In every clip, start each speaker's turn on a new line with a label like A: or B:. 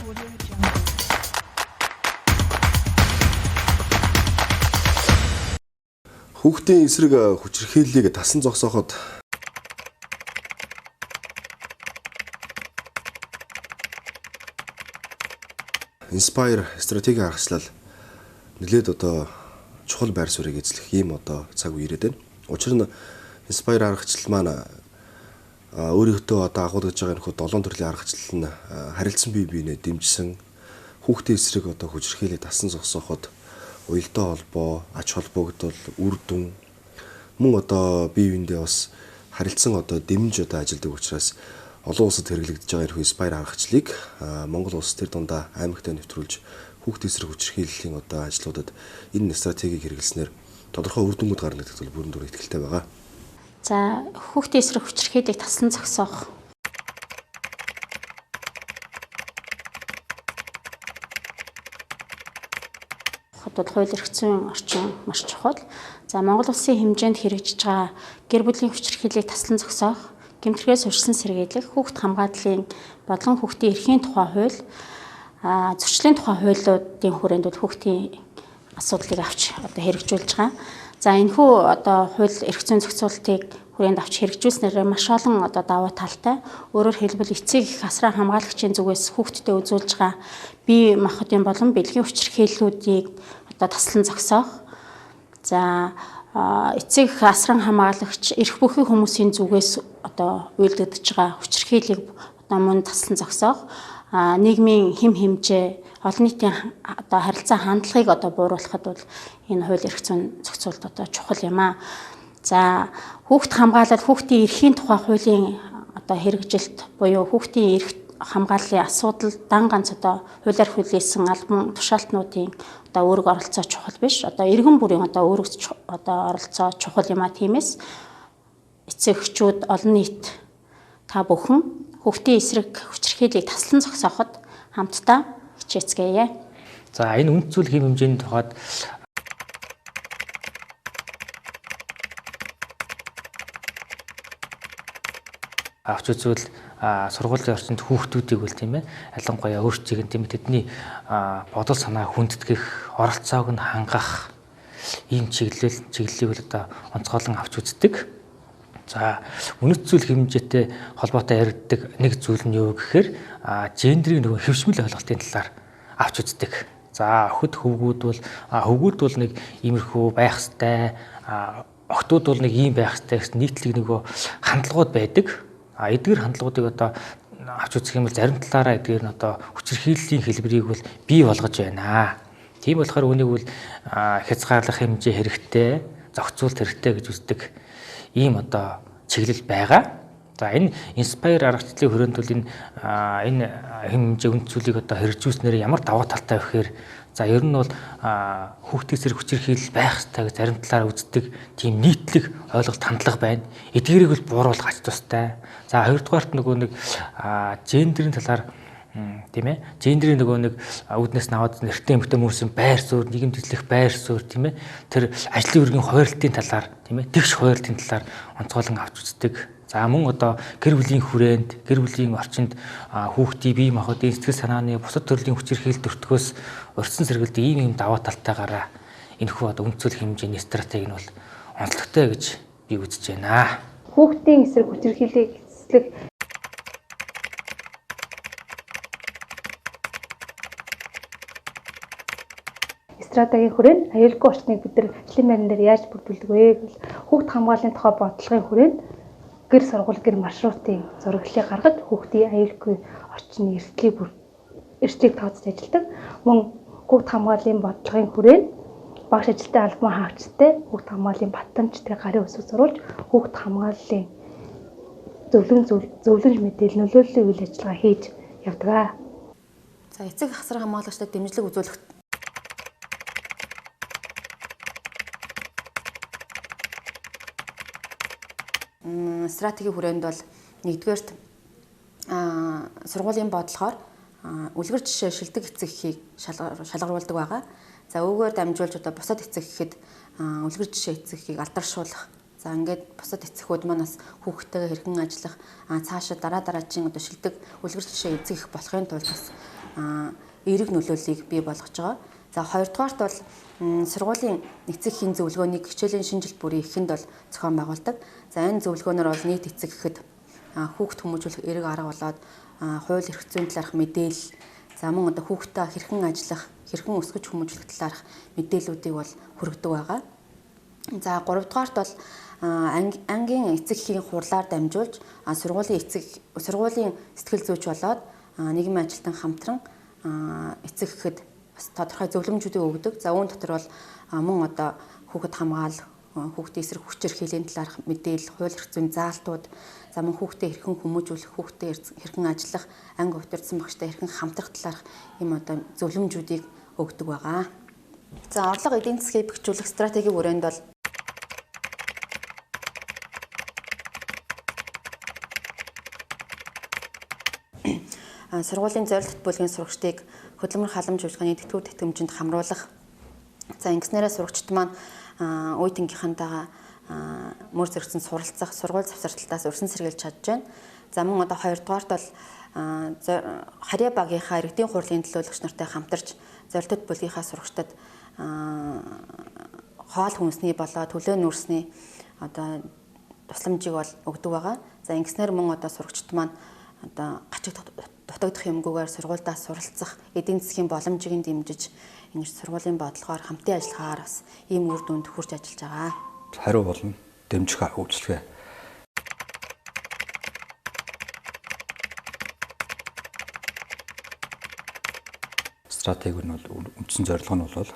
A: Хүүхдийн эсрэг хүчирхийллийг тасан зогсооход Inspire стратеги аргачлал нэлээд чухал байр суурийг эзлэх ийм цаг үе ирээд байна. Учир нь Inspire аргачлал маань өөрийнхөө агуулгаж байгаа нөхөд 7 төрлийн аргачлал нь харилцан бие биенээ дэмжсэн хүүхдийн эсрэг хүчирхийллийг тасан зогсооход уялдаа холбоо, ач холбогдол, үр дүн мөн бие биендээ бас харилцан дэмж ажилладаг учраас олон улсад хэрэглэгдэж байгаа энэ Inspire аргачлалыг Монгол улс тэр дундаа аймагтаа нэвтрүүлж хүүхдийн эсрэг хүчирхийллийн ажлуудад энэ стратегийг хэрэглэснээр тодорхой үр дүнгууд гарна гэдэгт бүрэн дүр итгэлтэй байгаа.
B: За хүүхдийн эсрэг хүчирхийллийг тасан зогсоох. Хууль эрх зүйн орчин маш чухал. За Монгол улсын хэмжээнд хэрэгжиж байгаа гэр бүлийн хүчирхийллийг таслан зогсоох, гэмтэрхээс урьдчилан сэргийлэх, хүүхд хамгааллын бодлон хүүхдийн эрхийн тухай хууль, зөрчлийн тухай хуулиудын хүрээнд хүүхдийн асуудлыг авч хэрэгжүүлж байгаа. За энэхүү хууль эрх зүйн зохицуултыг хүрээнд авч хэрэгжүүлснээр маш олон давуу талтай. Өөрөөр хэлбэл эцэг их асран хамгаалагчийн зүгээс хүүхдэд үзүүлж байгаа бие махбодын болон бэлгийн хүчирхийллүүдийг таслан зогсоох. За эцэг их асран хамгаалагч эрх бүхий хүмүүсийн зүгээс үйлдэгдэж байгаа хүчирхийллийг мөн таслан зогсоох. Нийгмийн хэм хэмжээ, олон нийтийн харилцаа хандлагыг бууруулахад бол энэ хууль эрх зүйн зохицуулт чухал юм аа. За хүүхд хамгаалал хүүхдийн эрхийн тухай хуулийн хэрэгжилт буюу хүүхдийн эрх хамгааллын асуудал дан ганц хуулиар хүлээсэн албан тушаалтнуудын үүрэг оролцоо чухал биш. Иргэн бүрийн үүрэг оролцоо чухал юм а. Тиймээс эцэг эхчүүд, олон нийт та бүхэн хүүхдийн эсрэг хүчирхийллийг таслан зогсооход хамтдаа хичээцгээе.
C: За энэ үнд зүйлийн хэмжээний тухайд авч үзвэл сургуулийн орчинд хүүхдүүдийг үл тийм ээ ялангуяа өөрсдийг нь тийм ээ тэдний бодол санаа хүндэтгэх, оролцоог нь хангах ийм чиглэлийг онцгойлон авч үздэг. За үнэт зүйл хэмжээтэй холбоотой яригддаг нэг зүйл нь юу гэхээр гендрийн хэвшмэл ойлголтын талаар авч үздэг. За хөвгүүд бол нэг иймэрхүү байх хэвээр, охтууд бол нэг ийм байх хэвээр гэсэн нийтлэг хандлагууд байдаг. Эдгээр хандлагуудыг авч үзэх юм бол зарим талаараа эдгээр нь хүчирхийллийн хэлбэрийг бол бий болгож байна. Тийм болохоор үүнийг бол хязгаарлах хэмжээ хэрэгтэй, зохицуулт хэрэгтэй гэж үздэг ийм чиглэл байгаа. За энэ Inspire аргачлалын хүрээнд бол энэ хэмжээ үнд зүйлийг хэрэгжүүлснээр ямар даваа талтай вэ гэхээр за ер нь бол хүүхдийн эсрэг хүчирхийлэл байх ёстой гэж зарим талаараа үздэг тийм нийтлэг ойлголт хандлага байна. Эдгээрийг бол бууруулах ач тустай. За хоёрдугаарт нэг гендрийн талаар тийм ээ гендрийн үүднээс наваад нэртэй эмэгтэй хүмүүсийн байр суурь, нийгэмд эзлэх байр суурь тийм ээ тэр ажлын үргийн хуваарлтын талаар тийм ээ тэгш хуваарлтын талаар онцгойлон авч үздэг. За мөн гэр бүлийн хүрээнд, гэр бүлийн орчинд хүүхдийн бие махбодын сэтгэл санааны бусад төрлийн хүчирхийлэл төртгөөс урьдчилан сэргийлдэг ийм даваа талтайгаараа энэхүү үнд зүйл хэмжээний стратеги нь бол онцлогтой гэж би үзэж байна.
D: Хүүхдийн эсрэг хүчирхийллийг эслэх стратегийн хүрээнд аюулгүй орчныг бид нар дэлхийн байран дээр яаж бүрдүүлдэг вэ гэвэл хүүхд хамгааллын тухай бодлогын хүрээнд гэр сургууль гэр маршрутын зураглалыг гаргаж хүүхдийн аюулгүй орчны эрсдлийг тооцож ажилладаг. Мөн хүүхд хамгааллын бодлогын хүрээнд багш ажилтны албан хаагчтай хүүхд хамгааллын батламжтай гарын өсөж сурулж хүүхд хамгааллын зөвлөмж мэдээлэл нөлөөллийн үйл ажиллагаа хийж явдаг.
E: За эцэг хасрын хамгаалагчдад дэмжлэг үзүүлэх стратегийн хүрээнд бол нэгдүгээрт сургуулийн бодлохоор үлгэр жишээ шилдэг эцэг эхийг шалгаруулдаг байгаа. За үүгээр дамжуулж бусад эцэг эхэд үлгэр жишээ эцэг эхийг алдаршуулах. За ингээд бусад эцэгүүд маань бас хүүхдтэйгээ хэрхэн ажиллах, цаашаа дараагийн шилдэг үлгэр жишээ эцэг эх болохын тулд бас эерэг нөлөөллийг бий болгож байгаа. За хоёрдугаарт бол сургуулийн эцэг эхийн зөвлөгөөнийг хичээлийн шинжилт бүрийн эхэнд бол зохион байгуулдаг. За энэ зөвлөгөөнөр бол нийт эцэг эхэд хүүхд хүмүүжүүлэх эерэг арга болоод хууль эрх зүйн талаарх мэдээлэл, за мөн одоо хүүхдтэй хэрхэн ажиллах, хэрхэн өсгөж хүмүүжүүлэх талаарх мэдээллүүдийг бол хүргэдэг байгаа. За гуравдугаарт бол ангийн эцэг эхийн хурлаар дамжуулж сургуулийн сэтгэл зүйч болоод нийгмийн ажилтан хамтран эцэг эхэд бас тодорхой зөвлөмжүүдийг өгдөг. За үүн дотор бол мөн одоо хүүхэд хамгаал, хүүхдийн эсрэг хүч хэрхээлийн талаарх мэдээлэл, хууль эрх зүйн заалтууд, за мөн хүүхдээ хэрхэн хүмүүжүүлэх, хүүхдээ хэрхэн ажиллах, анги удирдсан багштай хэрхэн хамтрах талаарх ийм одоо зөвлөмжүүдийг өгдөг байгаа. За орлого эдийн засгийг бэхжүүлэх стратегийн хүрээнд бол сургуулийн зорилт бүлгийн сурагчдыг хөдөлмөр халамж үйлчилгээний тэтгэврийн тэтгэмжинд хамруулах. За ингэснээрээ сурагчид маань үе тэнгийнхантайгаа мөр зэрэгцэн суралцах, сургууль завсарталтаас өрсөн сэргийлж чадж байна. За мөн одоо хоёрдугаарт бол харьяа багийнхаа иргэдийн хурлын төлөөлөгч нартай хамтарч зорилттой бүлгийнхаа сурагчдад хоол хүнсний болоо төлөө нүүрсний одоо тусламжийг бол өгдөг байгаа. За ингэснээр мөн одоо сурагчид маань одоо гачиг дутагдах юмгүйгээр сургуульдаа суралцах, эдийн засгийн боломжийг дэмжиж ингэж сургуулийн бодлогоор хамтын ажиллагаар бас ийм үр дүнд хүрч ажиллаж байгаа.
F: Хариу болно. Дэмжих үйлчлэгээ. Стратеги нь бол үндсэн зорилго нь бол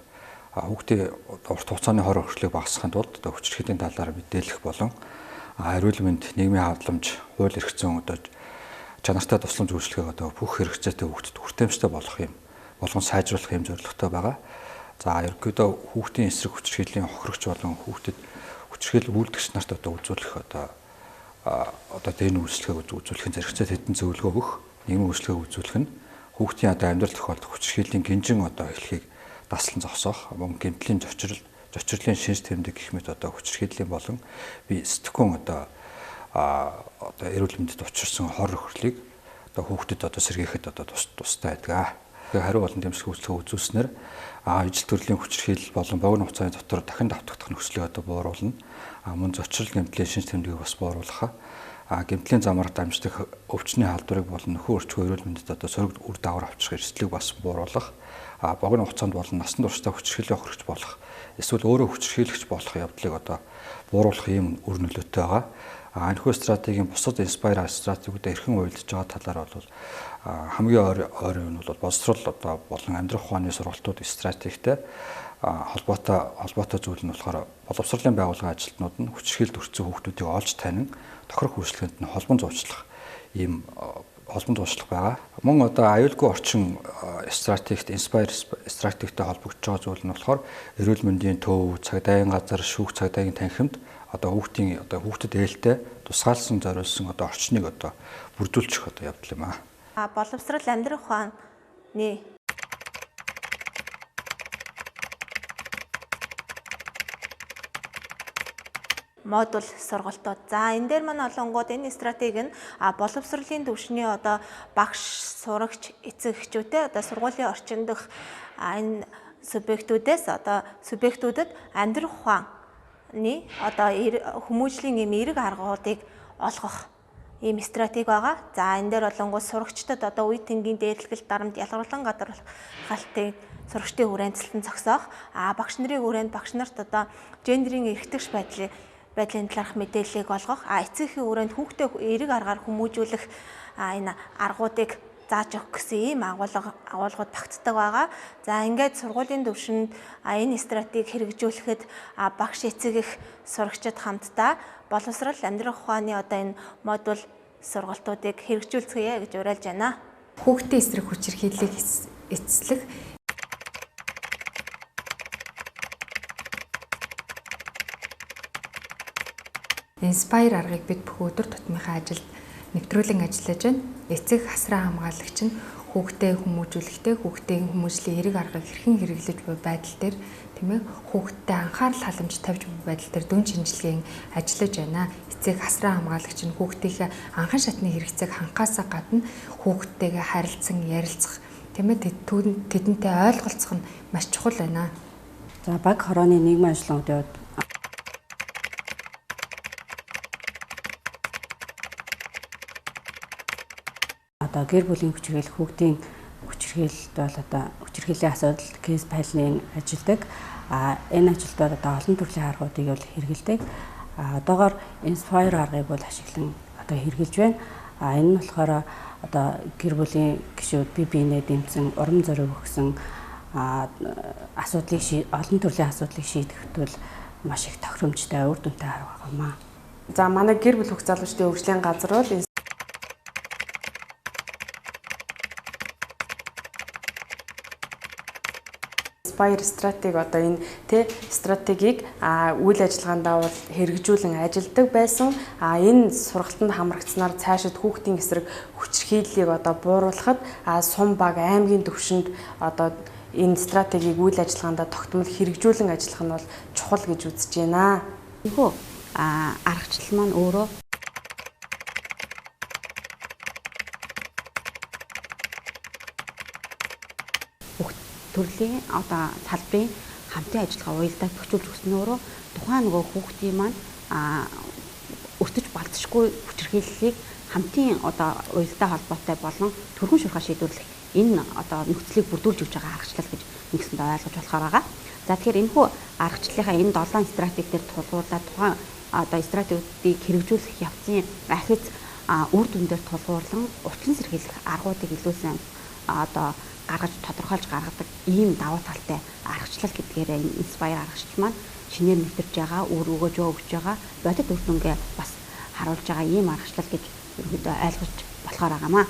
F: хүүхдийн урт хугацааны хор хөршлийг багасгахын тулд одоо хүчирхээлийн талаар мэдээлэх болон эрүүл мэнд, нийгмийн халамж, хууль эрх зүйн одоо чанартай тусламж үйлчлэгийг одоо бүх хэрэгцээтэй хүүхдэд хүртээмжтэй болгон сайжруулах юм зорилготой байгаа. За ерөнхийдөө хүүхдийн эсрэг хүчирхийллийн хохирогч болон хүүхдэд хүчирхийлэл үйлдэгч нарт одоо үзүүлэх одоо дэн үйлчлэгийг үзүүлэхийн зэрэгцээ хэдэн зөвлөгөө өгөх, нийгмийн үйлчлэгийг үзүүлэх нь хүүхдийн одоо амьдрал тохиолдох хүчирхийллийн гинжин одоо эхлэхийг даслан зогсоох, мөн гэмтлийн зочрлын шинж тэмдэг гэх мэт одоо хүчирхийллийн болон би сэтгхүүн одоо эрүүл мэндэд учирсан хор хөрхлийг одоо хүүхдэд одоо сэргээхэд одоо тустай байдаг. Тэгэхээр хариу болон дэмжлэг үйлчлэг үзүүлснээр ижил төрлийн хүчирхийлэл болон богино хугацааны дотор дахин давтагдах нөхцөлийг одоо бууруулна. Мөн зочрол гэмтлийн шинж тэмдгийг бас бууруулах. Гэмтлийн замаар дамждаг өвчний халдварыг болон нөхөн өрчгөө эрүүл мэндэд одоо сөрөг үр дагавар авчрах эрсдлийг бас бууруулах. Богино хугацаанд болон насан туршдаа хүчирхийллийн хохирогч болох эсвэл өөрөө хүчирхийлэгч болох явдлыг одоо бууруулах ийм үр нөлөөтэй байгаа. Энэхүү стратегийн бусад инспайр стратегиудад эрхэн уялдж байгаа талаар бол хамгийн ойрын нь бол боловсрол одоо болон амьдрах ухааны сургалтууд стратегтэй холбоотой зүйл нь болохоор боловсролын байгууллагын ажилтнууд нь хүчирхийлэлд өртсөн хүүхдүүдийг олж танин тохирох үйлчлэгэнд нь холбон зуучлах байгаа. Мөн одоо аюулгүй орчин стратегт инспайр стратегтэй холбогдож байгаа зүйл нь болохоор эрүүл мэндийн төв, цагдаагийн газар, шүүх цагдаагийн танхимд одоо хүүхдэд ээлтэй тусгаалсан зориулсан одоо орчныг одоо бүрдүүлчих одоо явдал юм аа.
G: Боловсрол амьдрах ухааны модуль сургалтууд. За энэ дээр маань олонгууд энэ стратеги нь боловсролын түвшний одоо багш, сурагч, эцэг эхчүүдтэй одоо сургуулийн орчинд дэх энэ субъектүүдэд амьдрах ухааны одоо хүмүүжлийн ийм эерэг аргуудыг олгох ийм стратеги байгаа. За энэ дээр болонгууд сурагчдад одоо үе тэнгийн дээдлэгэл дарамт ялгарлан гадаргалтыг сурагчдын хүрээнд зогсоох, багш нарын хүрээнд багш нарт одоо гендерийн эрхтгч байдлын талаарх мэдээллийг олгох, эцэгхийн хүрээнд хүүхдээ эерэг аргаар хүмүүжүүлэх энэ аргуудыг зааж өгөх гэсэн ийм агуулгууд багтдаг байгаа. За ингээд сургуулийн түвшинд энэ стратегийг хэрэгжүүлэхэд багш, эцэг эх, сурагчид хамтдаа боловсрол амьдрах ухааны одоо энэ модуль сургалтуудыг хэрэгжүүлцгээе гэж уриалж байна.
H: Хүүхдийн эсрэг хүчирхийллийг эцэслэх инспайр аргыг бид бүх өдөр тутмынхаа ажилд нэвтрүүлэн ажиллаж байна. Эцэг хасраа хамгаалагч нь хүүхдээ хүмүүжүүлэхдээ хүүхдийн хүмүүжлийн эерэг аргыг хэрхэн хэрэглэж буй байдал дээр хүүхдтэй анхаарал халамж тавьж буй байдал дээр дүн шинжилгээний ажиллаж байна. Эцэг хасраа хамгаалагч нь хүүхдийнхээ анхан шатны хэрэгцээг хангахаасаа гадна хүүхдтэйгээ харилцан ярилцах Тиймээ тэдэнтэй ойлголцох нь маш чухал байна.
I: За баг хорооны нийгмийн ажиллагааны хувьд одоо гэр бүлийн хүчирхийлэл, хүүхдийн хүчирхийлэлд бол одоо хүчирхийллийн асуудал кейс файлын ажилдаг. Энэ ажилд бол одоо олон төрлийн аргуудыг бол хэрэгэлдэг. Одоогоор Inspire аргыг бол ашиглан одоо хэрэгжилж байна. Энэ нь болохоор одоо гэр бүлийн гишүүд бие биенээ дэмжсэн, урам зориг өгсөн асуудлыг олон төрлийн асуудлыг шийдэхэд бол маш их тохиромжтой үр дүнтэй арга байгаамаа.
J: За манай гэр бүл хөх залуучдын хөгжлийн газар бол Inspire стратеги одоо энэ стратегийг үйл ажиллагаандаа бол хэрэгжүүлэн ажилладаг байсан. Энэ сургалтанд хамрагдсанаар цаашид хүүхдийн эсрэг хүчирхийллийг одоо бууруулахад сум баг аймгийн түвшинд одоо энэ стратегийг үйл ажиллагаандаа тогтмол хэрэгжүүлэн ажиллах нь бол чухал гэж үзэж байна.
I: Энэхүү аргачлал маань өөрөө төрлийн одоо салбарын хамтын ажиллагаа уялдаа төвчүүлж өгсөн өөрөө тухайн нөгөө хүүхдийн маань өртөж балцшгүй хүчирхийллийг хамтын одоо уялдаа холбоотой болон төргөн шуурхай шийдвэрлэх энэ одоо нөхцөлийг бүрдүүлж өгч байгаа аргачлал гэж нэгсэндээ ойлгож болохоор байгаа. За тэгэхээр энэхүү аргачлалынхаа энэ 7 стратеги дээр тулгуурлаад тухайн одоо стратегуудыг хэрэгжүүлэх явцын ахиц үр дүн дээр тулгуурлан уртлан сэргийлэх аргуудыг илүү сайн одоо гаргаж тодорхойлж гаргадаг ийм давуу талтай аргачлал гэдгээр энэ Inspire аргачлал маань шинээр нэвтэрж байгаа, үр өгөөж байгаа бодит үр дүнгээ бас харуулж байгаа ийм аргачлал гэж ерөнхийдөө ойлгож болохоор байгаамаа.